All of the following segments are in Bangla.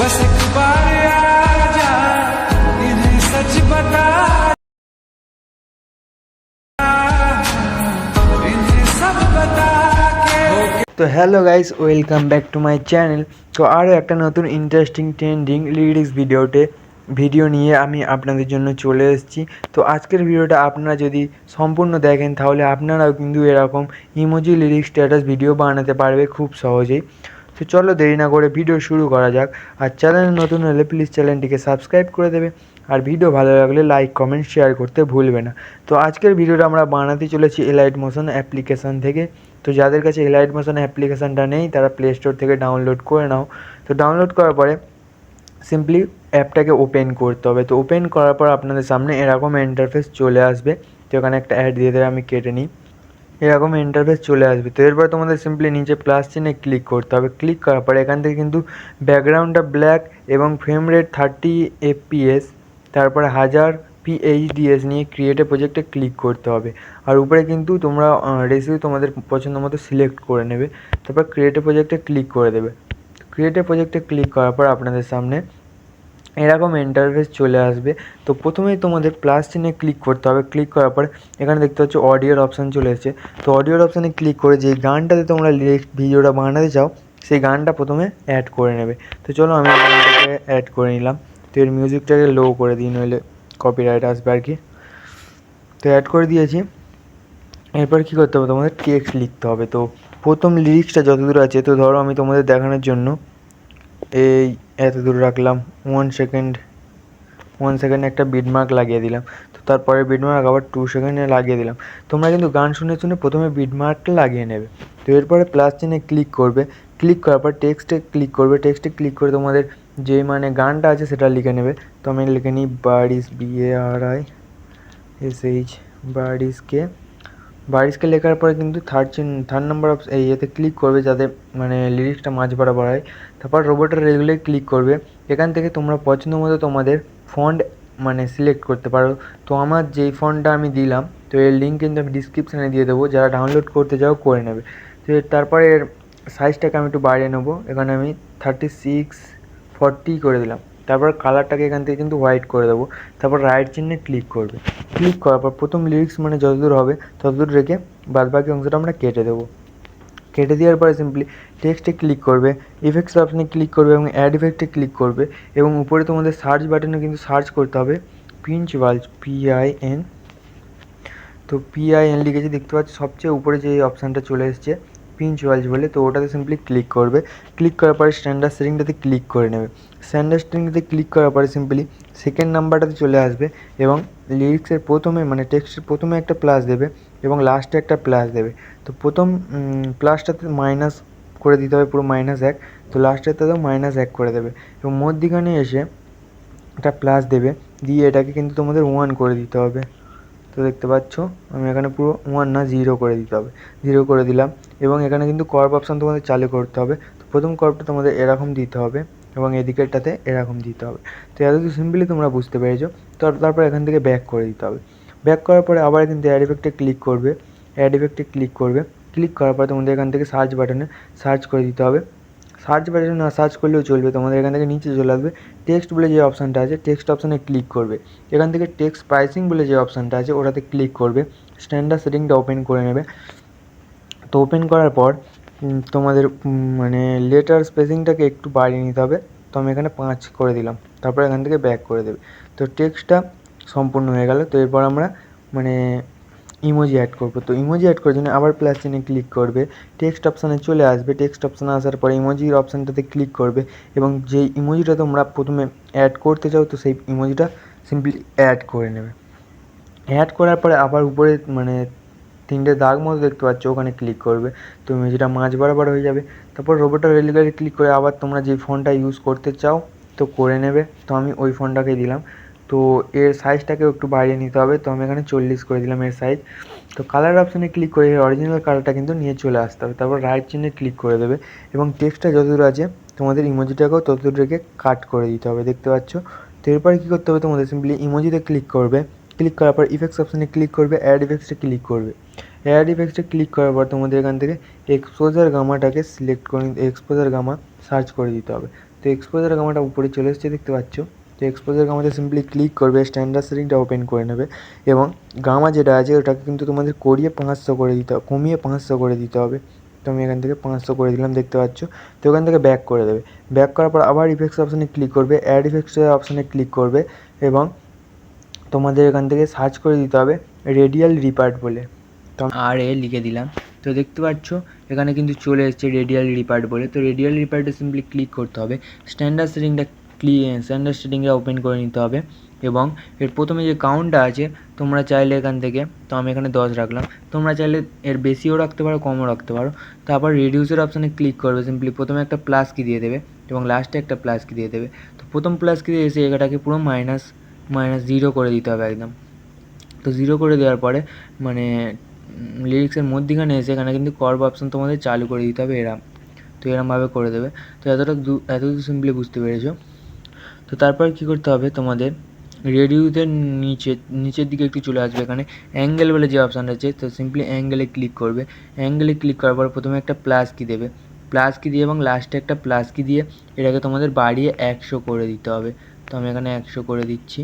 बस एक बार आ जा, इन्हें सच बता, इन्हें सब बता के। তো hello guys, welcome back to my channel. তো আরও একটা নতুন ইন্টারেস্টিং ট্রেন্ডিং লিরিক্স ভিডিও নিয়ে আমি আপনাদের জন্য চলে এসেছি। তো আজকের ভিডিওটা আপনারা যদি সম্পূর্ণ দেখেন তাহলে আপনারাও কিন্তু এরকম ইমোজি লিরিক্স স্ট্যাটাস ভিডিও বানাতে পারবে খুব সহজেই। তো চলো দেরি না করে ভিডিও শুরু করা যাক। আর চ্যানেলে নতুন হলে প্লিজ চ্যানেলটিকে সাবস্ক্রাইব করে দেবে, আর ভিডিও ভালো লাগলে লাইক কমেন্ট শেয়ার করতে ভুলবে না। তো আজকের ভিডিওটা আমরা বানাতে চলেছি এলাইট মোশন অ্যাপ্লিকেশান থেকে। তো যাদের কাছে এলাইট মোশন অ্যাপ্লিকেশানটা নেই তারা প্লে স্টোর থেকে ডাউনলোড করে নাও। তো ডাউনলোড করার পরে সিম্পলি অ্যাপটাকে ওপেন করতে হবে। তো ওপেন করার পর আপনাদের সামনে এরকম ইন্টারফেস চলে আসবে। তো এখানে একটা অ্যাড দিয়ে দেবে, আমি কেটে নিই। এরকম ইন্টারফেস চলে আসবে। তো এরপর তোমাদের সিম্পলি নিচে প্লাস চিহ্নে ক্লিক করতে হবে। ক্লিক করার পরে এখান থেকে কিন্তু ব্যাকগ্রাউন্ডটা ব্ল্যাক এবং ফ্রেম রেট 30 FPS, তারপরে 1000 PHDS নিয়ে ক্রিয়েটে প্রজেক্টে ক্লিক করতে হবে। আর উপরে কিন্তু তোমরা রেসিপি তোমাদের পছন্দ মতো সিলেক্ট করে নেবে, তারপর ক্রিয়েটে প্রজেক্টে ক্লিক করে দেবে। ক্রিয়েটে প্রজেক্টে ক্লিক করার পর আপনাদের সামনে এরকম ইন্টারফেস চলে আসবে। তো প্রথমেই তোমাদের প্লাস চিহ্নে ক্লিক করতে হবে। ক্লিক করার পর এখানে দেখতে পাচ্ছ অডিওর অপশান চলে এসেছে। তো অডিওর অপশানে ক্লিক করে যে গানটাতে তোমরা লিরিক্স ভিডিওটা বানাতে চাও সেই গানটা প্রথমে অ্যাড করে নেবে। তো চলো আমি গানটাকে অ্যাড করে নিলাম। তো এর মিউজিকটাকে লো করে দিই, নইলে কপিরাইট আসবে আর কি। তো অ্যাড করে দিয়েছি। এরপর কী করতে হবে, তোমাদের টেক্সট লিখতে হবে। তো প্রথম লিরিক্সটা যতদূর আছে, তো ধরো আমি তোমাদের দেখানোর জন্য এই এত দূর রাখলাম, 1 সেকেন্ড একটা বিটমার্ক লাগিয়ে দিলাম। তো তারপরে বিটমার্ক আবার 2 সেকেন্ডে লাগিয়ে দিলাম। তোমরা কিন্তু গান শুনে শুনে প্রথমে বিটমার্কটা লাগিয়ে নেবে। তো এরপরে প্লাস চিহ্নে ক্লিক করবে। ক্লিক করার পর টেক্সটে ক্লিক করবে। টেক্সটে ক্লিক করে তোমাদের যে মানে গানটা আছে সেটা লিখে নেবে। তো আমি লিখে নিই বারিশ, BARISH, বারিশকে লেখার পরে কিন্তু থার্ড নাম্বার এতে ক্লিক করবে যাতে মানে লিরিক্সটা মাঝ বরাবর হয়। তারপর রোবটের রেগুলার ক্লিক করবে। এখান থেকে তোমরা পছন্দ মতো তোমাদের ফন্ট মানে সিলেক্ট করতে পারো। তো আমার যেই ফন্টটা আমি দিলাম, তো এর লিঙ্ক কিন্তু আমি ডিসক্রিপশানে দিয়ে দেবো, যারা ডাউনলোড করতে চাও করে নেবে। তো তারপরে এর সাইজটাকে আমি একটু বাড়িয়ে নেবো। এখানে আমি 36-40 করে দিলাম। তারপর কালারটাকে এখান থেকে কিন্তু হোয়াইট করে দেবো। তারপর রাইট চিহ্নে ক্লিক করবে। ক্লিক করার পর প্রথম লিরিক্স মানে যতদূর হবে ততদূর রেখে বাদবাকি অংশটা আমরা কেটে দেবো। কেটে দেওয়ার পরে সিম্পলি টেক্সটে ক্লিক করবে, ইফেক্টস অপশানে ক্লিক করবে এবং অ্যাড ইফেক্টে ক্লিক করবে। এবং উপরে তোমাদের সার্চ বাটনে কিন্তু সার্চ করতে হবে পিঞ্চ ওয়ালস, PIN। তো PIN লিখেছি, দেখতে পাচ্ছি সবচেয়ে উপরে যে অপশানটা চলে এসছে পিঞ্চ ওয়ালস বলে। তো ওটাতে সিম্পলি ক্লিক করবে। ক্লিক করার পরে স্ট্যান্ডার্ড সেটিংটাতে ক্লিক করে নেবে। স্ট্যান্ডার্ড সেটিংটাতে ক্লিক করার পরে সিম্পলি সেকেন্ড নাম্বারটাতে চলে আসবে এবং লিরিক্সের প্রথমে মানে টেক্সটের প্রথমে একটা প্লাস দেবে এবং লাস্টে একটা প্লাস দেবে। তো প্রথম প্লাসটাতে মাইনাস করে দিতে হবে, পুরো -1। তো লাস্টেরটাতেও -1 করে দেবে এবং মধ্যিখানে এসে একটা প্লাস দেবে, দিয়ে এটাকে কিন্তু তোমাদের 1 করে দিতে হবে। তো দেখতে পাচ্ছ আমি এখানে পুরো 1 না 0 করে দিতে হবে। 0 করে দিলাম এবং এখানে কিন্তু কর্ভ অপশান তোমাদের চালু করতে হবে। তো প্রথম কর্ভটা তোমাদের এরকম দিতে হবে এবং এদিকেরটাতে এরকম দিতে হবে। তো এত সিম্পলি তোমরা বুঝতে পেরেছো। তো তারপর এখান থেকে ব্যাক করে দিতে হবে। ব্যাক করার পরে আবার কিন্তু অ্যাড ইফেক্টে ক্লিক করবে। অ্যাড ইফেক্টে ক্লিক করবে। ক্লিক করার পরে তোমাদের এখান থেকে সার্চ বাটনে সার্চ করে দিতে হবে। সার্চ বাটনে না সার্চ করলেও চলবে, তোমাদের এখান থেকে নিচে চলে আসবে টেক্সট বলে যে অপশানটা আছে, টেক্সট অপশানে ক্লিক করবে। এখান থেকে টেক্সট প্রাইসিং বলে যে অপশানটা আছে ওটাতে ক্লিক করবে। স্ট্যান্ডার্ড সেটিংটা ওপেন করে নেবে। তো ওপেন করার পর তোমাদের মানে লেটার স্পেসিংটাকে একটু বাড়িয়ে নিতে হবে। তো আমি এখানে 5 করে দিলাম। তারপর এখান থেকে ব্যাক করে দেবে। তো টেক্সটটা সম্পূর্ণ হয়ে গেল। তো এরপর আমরা মানে ইমোজি অ্যাড করবো। তো ইমোজি অ্যাড করার জন্য আবার প্লাস চিহ্নে ক্লিক করবে। টেক্সট অপশানে চলে আসবে। টেক্সট অপশানে আসার পরে ইমোজির অপশানটাতে ক্লিক করবে এবং যেই ইমোজিটা তোমরা প্রথমে অ্যাড করতে চাও তো সেই ইমোজিটা সিম্পলি অ্যাড করে নেবে। অ্যাড করার পরে আবার উপরে মানে 3টে দাগ মতো দেখতে পাচ্ছ, ওখানে ক্লিক করবে। তো ইমোজিটা মাঝ বরাবর হয়ে যাবে। তারপর রোবটের রেলিগারে ক্লিক করে আবার তোমরা যে ফোনটা ইউজ করতে চাও তো করে নেবে। তো আমি ওই ফোনটাকেই দিলাম। তো এর সাইজটাকেও একটু বাড়িয়ে নিতে হবে। তো আমি এখানে 40 করে দিলাম এর সাইজ। তো কালার অপশানে ক্লিক করে এর অরিজিনাল কালারটা কিন্তু নিয়ে চলে আসতে হবে। তারপর রাইট চিহ্নে ক্লিক করে দেবে এবং টেক্সটটা যতদূর আছে তোমাদের ইমোজিটাকেও ততদূর রেখে কাট করে দিতে হবে, দেখতে পাচ্ছ। তো এরপরে কী করতে হবে, তোমাদের সিম্পলি ইমোজিতে ক্লিক করবে। ক্লিক করার পর ইফেক্টস অপশানে ক্লিক করবে, অ্যাড ইফেক্টসে ক্লিক করবে। অ্যাড ইফেক্টসে ক্লিক করার পর তোমাদের এখান থেকে এক্সপোজার গামাটাকে সিলেক্ট করে এক্সপোজার গামা সার্চ করে দিতে হবে। তো এক্সপোজার গামাটা উপরে চলে এসেছে দেখতে পাচ্ছ। তো এক্সপোজার গামাতে সিম্পলি ক্লিক করবে, স্ট্যান্ডার্ড সেটিংটা ওপেন করে নেবে এবং গামা যেটা আছে ওটাকে কিন্তু তোমাদের কমিয়ে 500 করে দিতে হবে, তো আমি এখান থেকে 500 করে দিলাম দেখতে পাচ্ছ। তো ওখান থেকে ব্যাক করে দেবে, ব্যাক করার পর আবার ইফেক্টস অপশানে ক্লিক করবে, অ্যাড ইফেক্টসের অপশানে ক্লিক করবে এবং তোমাদের এখান থেকে সার্চ করে দিতে হবে রেডিয়াল রিপার্ট বলে, তো আর এ লিখে দিলাম। তো দেখতে পাচ্ছ এখানে কিন্তু চলে এসেছে রেডিয়াল রিপার্ট বলে। তো রেডিয়াল রিপার্টে সিম্পলি ক্লিক করতে হবে, স্ট্যান্ডার্ড সেটিংটা ওপেন করে নিতে হবে এবং এর প্রথমে যে কাউন্টটা আছে তোমরা চাইলে এখান থেকে, তো আমি এখানে 10 রাখলাম, তোমরা চাইলে এর বেশিও রাখতে পারো, কমও রাখতে পারো। তারপর রিডিউসের অপশানে ক্লিক করবে, সিম্পলি প্রথমে একটা প্লাস কি দিয়ে দেবে এবং লাস্টে একটা প্লাস কি দিয়ে দেবে। তো প্রথম প্লাস কি দিয়ে এসে এটাকে পুরো -0 করে দিতে হবে একদম। তো 0 করে দেওয়ার পরে মানে লিরিক্সের মধ্যিখানে এসে এখানে কিন্তু কর্ভ অপশান তোমাদের চালু করে দিতে হবে এরম। তো এরমভাবে করে দেবে। তো এতটুকু সিম্পলি বুঝতে পেরেছো। তো তারপর কী করতে হবে তোমাদের, রেডিউসের নিচের দিকে একটু চলে আসবে, এখানে অ্যাঙ্গেল বলে যে অপশানটা আছে, তো সিম্পলি অ্যাঙ্গেলে ক্লিক করবে। অ্যাঙ্গেলে ক্লিক করার পর প্রথমে একটা প্লাস কি দেবে, প্লাস কি দিয়ে এবং লাস্টে একটা প্লাস কি দিয়ে এটাকে তোমাদের বাড়িয়ে 100 করে দিতে হবে। তো আমি এখানে 100 করে দিচ্ছি,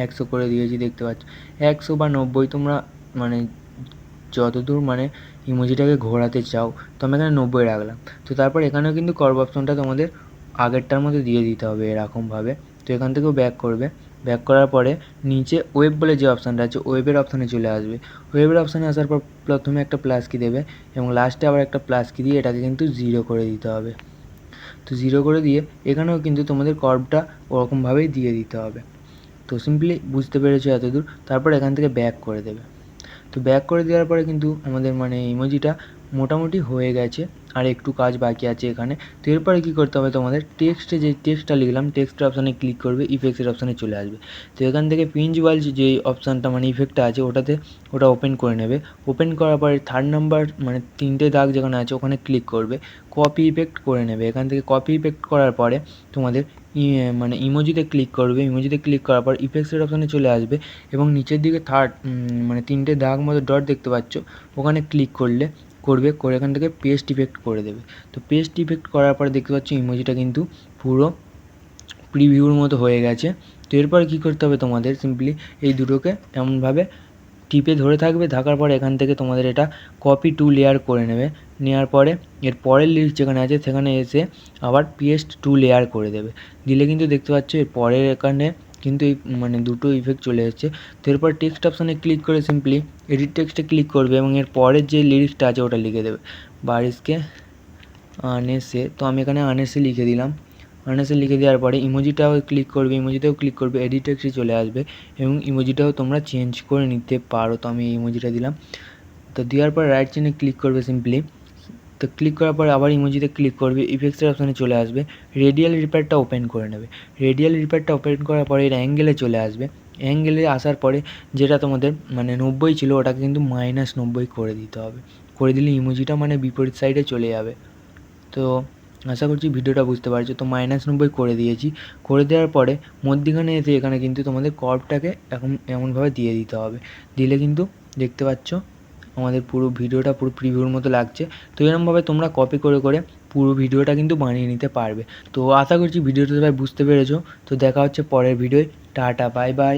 100 করে দিয়েছি দেখতে পাচ্ছ। 100 বা 90 তোমরা মানে যতদূর মানে ইমোজিটাকে ঘোরাতে চাও, তো আমি এখানে 90 রাখলাম। তো তারপর এখানেও কিন্তু কর্ভ অপশনটা তোমাদের আগেরটার মধ্যে দিয়ে দিতে হবে এরকমভাবে। তো এখান থেকেও ব্যাক করবে, ব্যাক করার পরে নিচে ওয়েব বলে যে অপশানটা আছে ওয়েবের অপশানে চলে আসবে। ওয়েবের অপশানে আসার পর প্রথমে একটা প্লাস কি দেবে এবং লাস্টে আবার একটা প্লাস কি দিয়ে এটাকে কিন্তু 0 করে দিতে হবে। তো 0 করে দিয়ে এখানেও কিন্তু তোমাদের কর্ভটা ওরকমভাবেই দিয়ে দিতে হবে। তো সিম্পলি বুঝতে পেরেছো এতদূর। তারপর এখান থেকে ব্যাক করে দেবে। তো ব্যাক করে দেওয়ার পরে কিন্তু আমাদের মানে ইমোজিটা মোটামুটি হয়ে গেছে, আর একটু কাজ বাকি আছে এখানে। তো এরপরে কী করতে হবে তোমাদের, টেক্সটে যে টেক্সটটা লিখলাম টেক্সটের অপশানে ক্লিক করবে, ইফেক্টসের অপশানে চলে আসবে। তো এখান থেকে পিঞ্চ ওয়াল যে অপশানটা মানে ইফেক্টটা আছে ওটা ওপেন করে নেবে। ওপেন করার পরে 3rd নাম্বার মানে 3টে দাগ যেখানে আছে ওখানে ক্লিক করবে, কপি ইফেক্ট করে নেবে। এখান থেকে কপি ইফেক্ট করার পরে তোমাদের মানে ইমোজিতে ক্লিক করবে, ইমোজিতে ক্লিক করার পর ইফেক্টসের অপশানে চলে আসবে এবং নিচের দিকে মানে 3টে দাগ মতো ডট দেখতে পাচ্ছ ওখানে ক্লিক করে এখান থেকে পেস্ট ইফেক্ট করে দেবে। তো পেস্ট ইফেক্ট করার পরে দেখতে পাচ্ছ ইমোজিটা কিন্তু পুরো প্রিভিউর মতো হয়ে গেছে। তো এরপর কী করতে হবে তোমাদের, সিম্পলি এই দুটোকে এমনভাবে টিপে ধরে থাকার পরে এখান থেকে তোমাদের এটা কপি টু লেয়ার করে নেওয়ার পরে এর পরের লিস্ট যেখানে আছে সেখানে এসে আবার পেস্ট টু লেয়ার করে দেবে। দিলে কিন্তু দেখতে পাচ্ছ এর পরের এখানে কিন্তু এই মানে দুটো ইফেক্ট চলে এসেছে। তো এরপর টেক্সট অপশানে ক্লিক করে সিম্পলি এডিট টেক্সটে ক্লিক করবে এবং এর পরের যে লিরিক্সটা আছে ওটা লিখে দেবে, বারিশকে আনেসে। তো আমি এখানে আনেসে লিখে দিলাম। আনেসে লিখে দেওয়ার পরে ইমোজিটাও ক্লিক করবে, ইমোজিতেও ক্লিক করবে, এডিট টেক্সটে চলে আসবে এবং ইমোজিটাও তোমরা চেঞ্জ করে নিতে পারো। তো আমি এই ইমোজিটা দিলাম। তো দেওয়ার পর রাইট চেনে ক্লিক করবে সিম্পলি। তো ক্লিক করার পরে আবার ইমোজিতে ক্লিক করবে, ইফেক্টসের অপশানে চলে আসবে, রেডিয়াল রিপারটা ওপেন করে নেবে। রেডিয়াল রিপারটা ওপেন করার পরে এর অ্যাঙ্গেলে চলে আসবে। অ্যাঙ্গেলে আসার পরে যেটা তোমাদের মানে 90 ছিল ওটাকে কিন্তু -90 করে দিতে হবে। করে দিলে ইমোজিটা মানে বিপরীত সাইডে চলে যাবে। তো আশা করছি ভিডিওটা বুঝতে পারছো। তো -90 করে দিয়েছি। করে দেওয়ার পরে মধ্যিখানে এসে এখানে কিন্তু তোমাদের কর্ভটাকে এমনভাবে দিয়ে দিতে হবে। দিলে কিন্তু দেখতে পাচ্ছ আমাদের পুরো ভিডিওটা পুরো প্রিভিউর মতো লাগছে। তো এরকমভাবে তোমরা কপি করে পুরো ভিডিওটা কিন্তু বানিয়ে নিতে পারবে। তো আশা করছি ভিডিওটা সবাই বুঝতে পেরেছো। তো দেখা হচ্ছে পরের ভিডিওয়। Tata, bye bye.